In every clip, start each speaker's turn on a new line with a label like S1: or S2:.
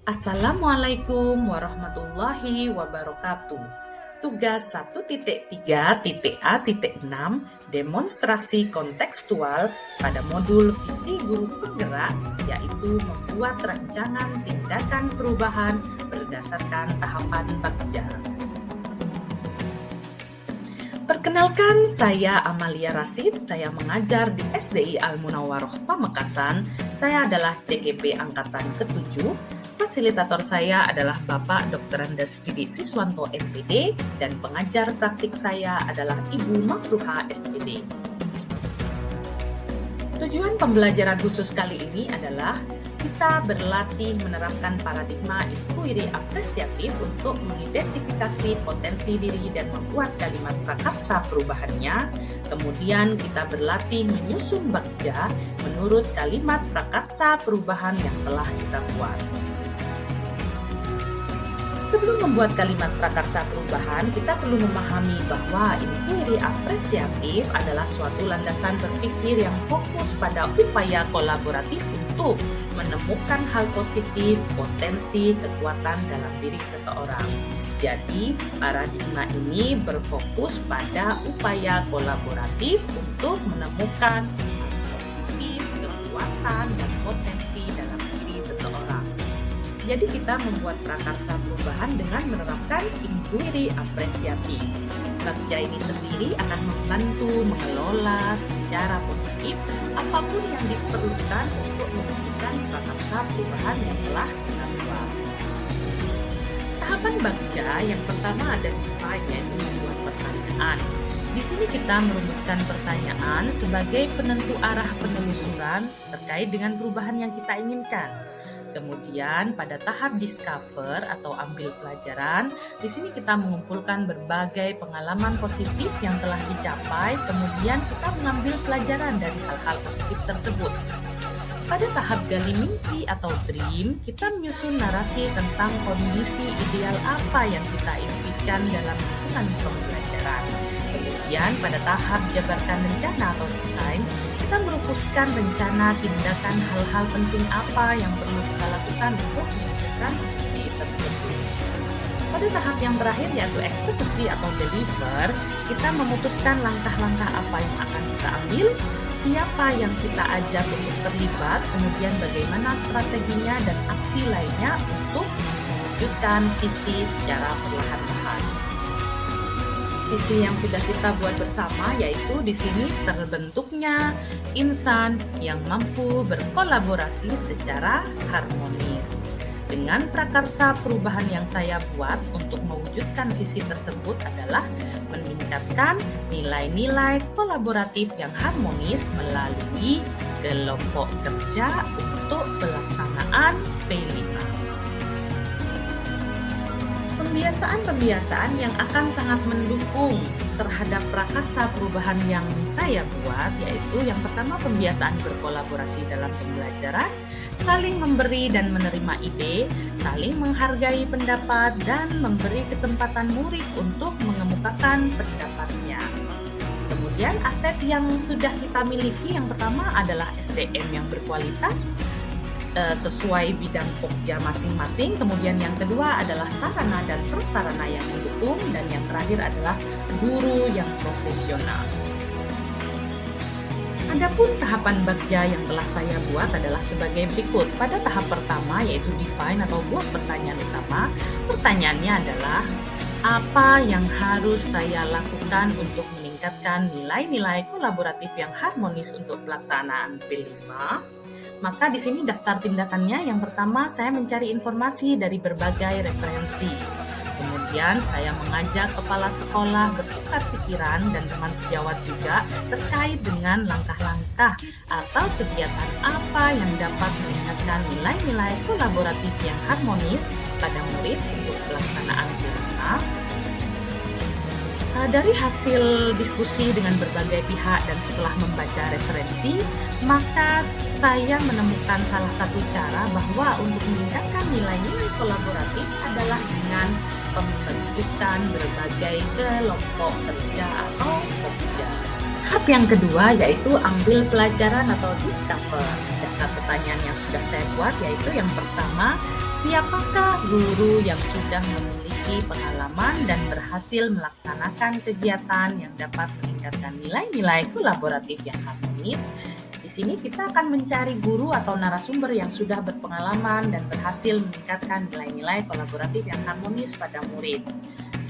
S1: Assalamualaikum warahmatullahi wabarakatuh. Tugas 1.3.A.6 demonstrasi kontekstual pada modul visi guru penggerak, yaitu membuat rancangan tindakan perubahan berdasarkan tahapan Bagja. Perkenalkan, saya Amalia Rasid, saya mengajar di SDI Al-Munawwaroh Pamekasan. Saya adalah CGP Angkatan ke-7. Fasilitator saya adalah Bapak Dr. Andes Didik Siswanto MPD dan pengajar praktik saya adalah Ibu Mafruha SPD. Tujuan pembelajaran khusus kali ini adalah kita berlatih menerapkan paradigma inquiry apresiatif untuk mengidentifikasi potensi diri dan membuat kalimat prakarsa perubahannya. Kemudian kita berlatih menyusun bagja menurut kalimat prakarsa perubahan yang telah kita buat. Sebelum membuat kalimat prakarsa perubahan, kita perlu memahami bahwa inquiry apresiatif adalah suatu landasan berpikir yang fokus pada upaya kolaboratif untuk menemukan hal positif, potensi, kekuatan dalam diri seseorang. Jadi, paradigma ini berfokus pada upaya kolaboratif untuk menemukan hal positif, kekuatan, dan potensi dalam diri seseorang. Jadi kita membuat prakarsa perubahan dengan menerapkan inquiry apresiatif. Bagja ini sendiri akan membantu mengelola secara positif apapun yang diperlukan untuk mewujudkan prakarsa perubahan yang telah kita buat. Tahapan bagja yang pertama ada define, yaitu membuat pertanyaan. Di sini kita merumuskan pertanyaan sebagai penentu arah penelusuran terkait dengan perubahan yang kita inginkan. Kemudian pada tahap discover atau ambil pelajaran, di sini kita mengumpulkan berbagai pengalaman positif yang telah dicapai, kemudian kita mengambil pelajaran dari hal-hal positif tersebut. Pada tahap gali mimpi atau dream, kita menyusun narasi tentang kondisi ideal apa yang kita impikan dalam lingkungan pembelajaran. Kemudian pada tahap jabarkan rencana atau desain, kita merumuskan rencana tindakan hal-hal penting apa yang perlu kita lakukan untuk mewujudkan visi tersebut. Pada tahap yang terakhir yaitu eksekusi atau deliver, kita memutuskan langkah-langkah apa yang akan kita ambil, siapa yang kita ajak untuk terlibat, kemudian bagaimana strateginya dan aksi lainnya untuk mewujudkan visi secara perlahan-lahan. Visi yang sudah kita buat bersama yaitu di sini terbentuknya insan yang mampu berkolaborasi secara harmonis. Dengan prakarsa perubahan yang saya buat untuk mewujudkan visi tersebut adalah meningkatkan nilai-nilai kolaboratif yang harmonis melalui kelompok kerja untuk pelaksanaan P5. Pembiasaan-pembiasaan yang akan sangat mendukung terhadap prakarsa perubahan yang saya buat yaitu yang pertama pembiasaan berkolaborasi dalam pembelajaran, saling memberi dan menerima ide, saling menghargai pendapat, dan memberi kesempatan murid untuk mengemukakan pendapatnya. Kemudian aset yang sudah kita miliki yang pertama adalah SDM yang berkualitas, sesuai bidang pokja masing-masing. Kemudian yang kedua adalah sarana dan prasarana yang mendukung, dan yang terakhir adalah guru yang profesional. Adapun tahapan bagja yang telah saya buat adalah sebagai berikut. Pada tahap pertama yaitu define atau buat pertanyaan utama. Pertanyaannya adalah apa yang harus saya lakukan untuk meningkatkan nilai-nilai kolaboratif yang harmonis untuk pelaksanaan P5? Maka di sini daftar tindakannya yang pertama saya mencari informasi dari berbagai referensi. Kemudian saya mengajak kepala sekolah bertukar pikiran dan teman sejawat juga terkait dengan langkah-langkah atau kegiatan apa yang dapat meningkatkan nilai-nilai kolaboratif yang harmonis pada murid untuk pelaksanaan P5. Dari hasil diskusi dengan berbagai pihak dan setelah membaca referensi, maka saya menemukan salah satu cara bahwa untuk meningkatkan nilai-nilai kolaboratif adalah dengan pembentukan berbagai kelompok kerja atau pokja. Tahap yang kedua yaitu ambil pelajaran atau discover. Daftar pertanyaan yang sudah saya buat yaitu yang pertama, Siapakah guru yang sudah memiliki pengalaman dan berhasil melaksanakan kegiatan yang dapat meningkatkan nilai-nilai kolaboratif yang harmonis? Di sini kita akan mencari guru atau narasumber yang sudah berpengalaman dan berhasil meningkatkan nilai-nilai kolaboratif yang harmonis pada murid.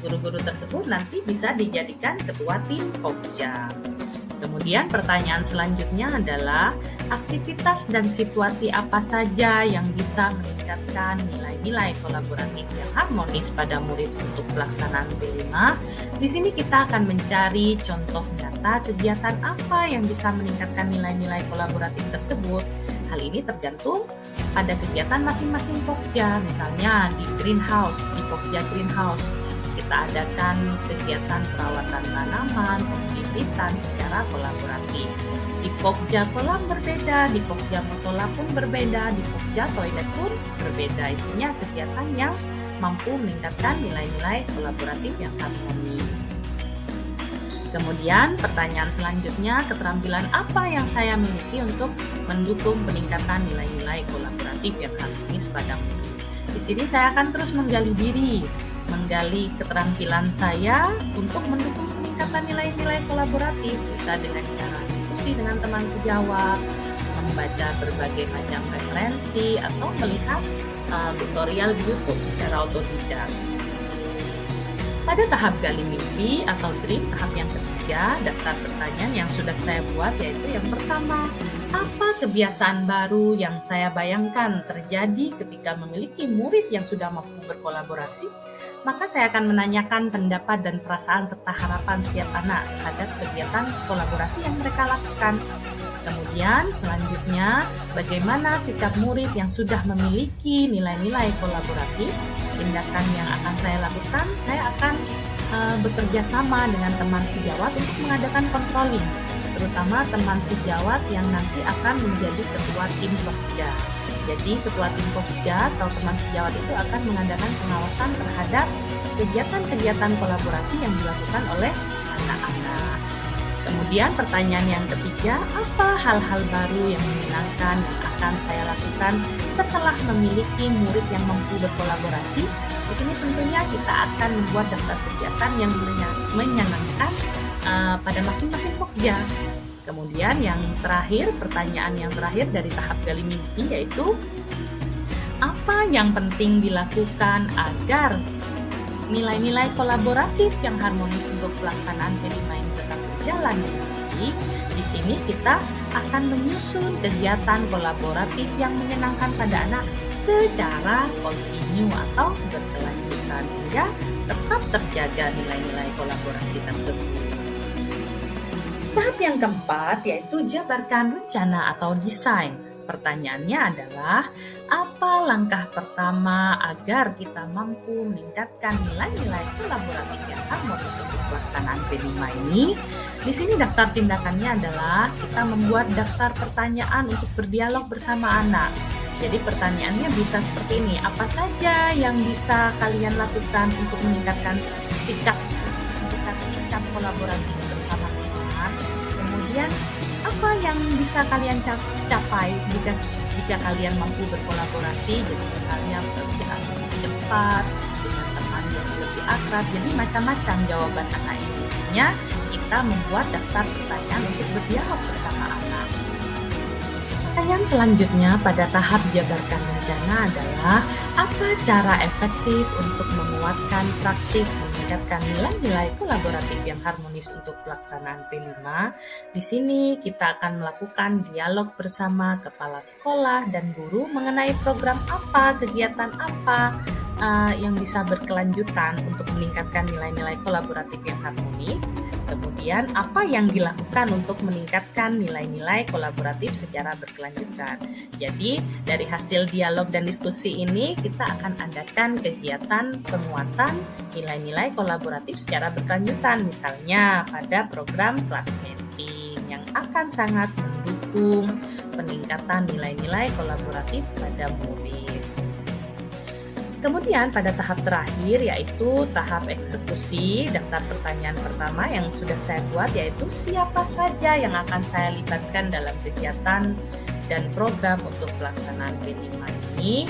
S1: Guru-guru tersebut nanti bisa dijadikan ketua tim Pokja. Kemudian pertanyaan selanjutnya adalah aktivitas dan situasi apa saja yang bisa meningkatkan nilai-nilai kolaboratif yang harmonis pada murid untuk pelaksanaan P5. Di sini kita akan mencari contoh nyata kegiatan apa yang bisa meningkatkan nilai-nilai kolaboratif tersebut. Hal ini tergantung pada kegiatan masing-masing Pokja. Misalnya di greenhouse, di Pokja greenhouse, kita adakan kegiatan perawatan tanaman, pembibitan secara kolaboratif. Di Pokja kolam berbeda, di Pokja musola pun berbeda, di Pokja toilet pun berbeda. Intinya kegiatan yang mampu meningkatkan nilai-nilai kolaboratif yang harmonis. Kemudian pertanyaan selanjutnya, keterampilan apa yang saya miliki untuk mendukung peningkatan nilai-nilai kolaboratif yang harmonis pada murid. Di sini saya akan terus menggali diri, menggali keterampilan saya untuk mendukung peningkatan nilai-nilai kolaboratif, bisa dengan cara diskusi dengan teman sejawat, membaca berbagai macam referensi, atau melihat tutorial di YouTube secara otodidak. Pada tahap gali mimpi atau dream, tahap yang ketiga, daftar pertanyaan yang sudah saya buat yaitu yang pertama, apa kebiasaan baru yang saya bayangkan terjadi ketika memiliki murid yang sudah mampu berkolaborasi? Maka saya akan menanyakan pendapat dan perasaan serta harapan setiap anak terhadap kegiatan kolaborasi yang mereka lakukan. Kemudian selanjutnya, bagaimana sikap murid yang sudah memiliki nilai-nilai kolaboratif? Tindakan yang akan saya lakukan, saya akan bekerja sama dengan teman sejawat untuk mengadakan controlling, terutama teman sejawat yang nanti akan menjadi ketua tim Pokja. Jadi ketua tim Pokja atau teman sejawat itu akan mengadakan pengawasan terhadap kegiatan-kegiatan kolaborasi yang dilakukan oleh anak-anak. Kemudian pertanyaan yang ketiga, apa hal-hal baru yang menyenangkan yang akan saya lakukan setelah memiliki murid yang mampu berkolaborasi? Di sini tentunya kita akan membuat daftar kegiatan yang menyenangkan pada masing-masing Pokja. Kemudian yang terakhir, pertanyaan yang terakhir dari tahap gali mimpi yaitu apa yang penting dilakukan agar nilai-nilai kolaboratif yang harmonis untuk pelaksanaan P5 ini tetap berjalan dengan baik. Di sini kita akan menyusun kegiatan kolaboratif yang menyenangkan pada anak secara kontinu atau berkelanjutan sehingga tetap terjaga nilai-nilai kolaborasi tersebut. Tahap yang keempat yaitu jabarkan rencana atau desain. Pertanyaannya adalah, apa langkah pertama agar kita mampu meningkatkan nilai-nilai kolaboratif yang harmonis untuk pelaksanaan P5 ini? Di sini daftar tindakannya adalah kita membuat daftar pertanyaan untuk berdialog bersama anak. Jadi pertanyaannya bisa seperti ini, apa saja yang bisa kalian lakukan untuk meningkatkan sikap kolaboratif bersama teman? Kemudian apa yang bisa kalian capai jika kalian mampu berkolaborasi? Jadi misalnya pekerjaan lebih cepat dengan teman yang lebih akrab. Jadi macam-macam jawaban anak ini. Intinya kita membuat daftar pertanyaan untuk berdialog bersama anak. Pertanyaan selanjutnya pada tahap jabarkan rencana adalah apa cara efektif untuk menguatkan praktik meningkatkan nilai-nilai kolaboratif yang harmonis untuk pelaksanaan P5. Di sini kita akan melakukan dialog bersama kepala sekolah dan guru mengenai program apa, kegiatan apa yang bisa berkelanjutan untuk meningkatkan nilai-nilai kolaboratif yang harmonis. Kemudian apa yang dilakukan untuk meningkatkan nilai-nilai kolaboratif secara berkelanjutan. Jadi dari hasil dialog dan diskusi ini kita akan adakan kegiatan penguatan nilai-nilai kolaboratif secara berkelanjutan, misalnya pada program classmating yang akan sangat mendukung peningkatan nilai-nilai kolaboratif pada murid. Kemudian pada tahap terakhir yaitu tahap eksekusi, daftar pertanyaan pertama yang sudah saya buat yaitu siapa saja yang akan saya libatkan dalam kegiatan dan program untuk pelaksanaan P5 ini.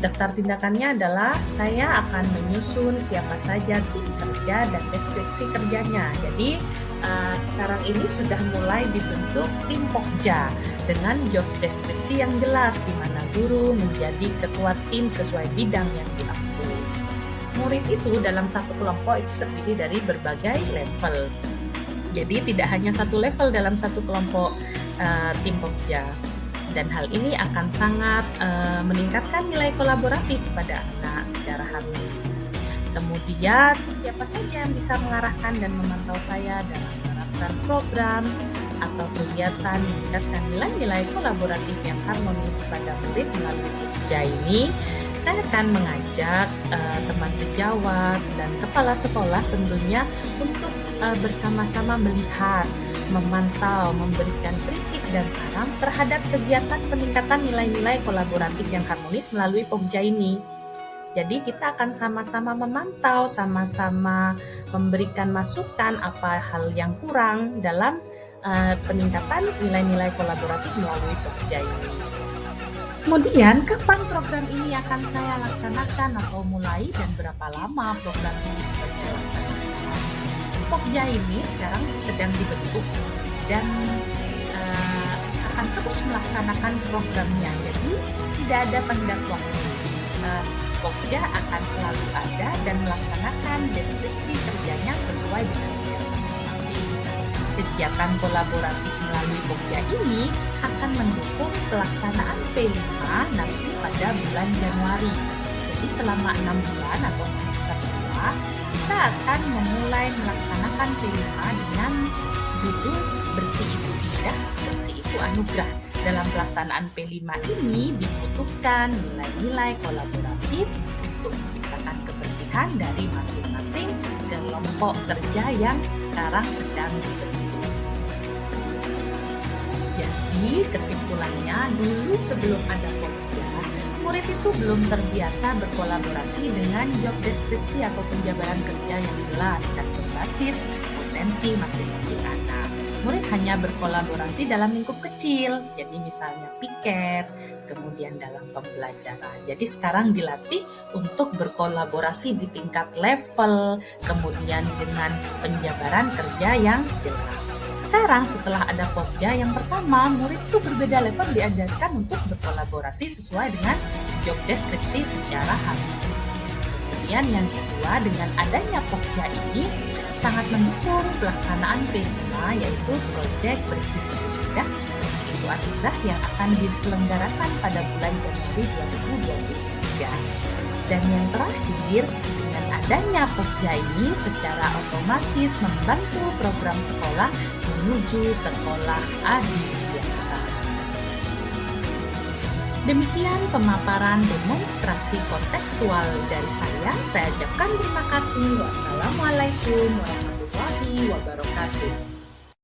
S1: Daftar tindakannya adalah saya akan menyusun siapa saja tim kerja dan deskripsi kerjanya. Jadi sekarang ini sudah mulai dibentuk tim Pokja dengan job deskripsi yang jelas di mana guru menjadi ketua tim sesuai bidang yang diambil. Murid itu dalam satu kelompok itu terdiri dari berbagai level. Jadi tidak hanya satu level dalam satu kelompok tim Pokja. Dan hal ini akan sangat meningkatkan nilai kolaboratif pada anak secara harmonis. Kemudian siapa saja yang bisa mengarahkan dan memantau saya dalam menerapkan program atau kegiatan meningkatkan nilai-nilai kolaboratif yang harmonis pada murid melalui Pokja ini, saya akan mengajak teman sejawat dan kepala sekolah tentunya untuk bersama-sama melihat, memantau, memberikan kritik dan saran terhadap kegiatan peningkatan nilai-nilai kolaboratif yang harmonis melalui Pokja ini. Jadi kita akan sama-sama memantau, sama-sama memberikan masukan apa hal yang kurang dalam peningkatan nilai-nilai kolaboratif melalui Pokja ini. Kemudian, kapan program ini akan saya laksanakan atau mulai dan berapa lama program ini akan saya laksanakan? Pokja ini sekarang sedang dibentuk dan akan terus melaksanakan programnya. Jadi tidak ada tenggat waktu. Pokja akan selalu ada dan melaksanakan deskripsi kerjanya sesuai dengan bidang masing-masing. Kegiatan kolaboratif melalui Pokja ini akan mendukung pelaksanaan P5 nanti pada bulan Januari. Jadi selama 6 bulan atau semester 2, kita akan memulai melaksanakan P5 dengan judul Bersih itu Indah, Bersih itu Anugerah. Dalam pelaksanaan P5 ini dibutuhkan nilai-nilai kolaboratif untuk menciptakan kebersihan dari masing-masing kelompok kerja yang sekarang sedang dibentuk. Jadi kesimpulannya, dulu sebelum ada Pokja, murid itu belum terbiasa berkolaborasi dengan job deskripsi atau penjabaran kerja yang jelas dan berbasis potensi masing-masing anak. Murid hanya berkolaborasi dalam lingkup kecil, jadi misalnya piket, kemudian dalam pembelajaran. Jadi sekarang dilatih untuk berkolaborasi di tingkat level, kemudian dengan penjabaran kerja yang jelas. Sekarang setelah ada Pokja, yang pertama murid itu berbeda level diajarkan untuk berkolaborasi sesuai dengan job deskripsi secara harmonis. Kemudian yang kedua, dengan adanya Pokja ini sangat mendukung pelaksanaan P5 yaitu proyek Bersih itu Indah, Bersih itu Anugerah yang akan diselenggarakan pada bulan Januari 2023. Dan yang terakhir, dengan adanya Pokja ini secara otomatis membantu program sekolah menuju sekolah adiwiyata. Demikian pemaparan demonstrasi kontekstual dari saya. Saya ucapkan terima kasih. Wassalamualaikum warahmatullahi wabarakatuh.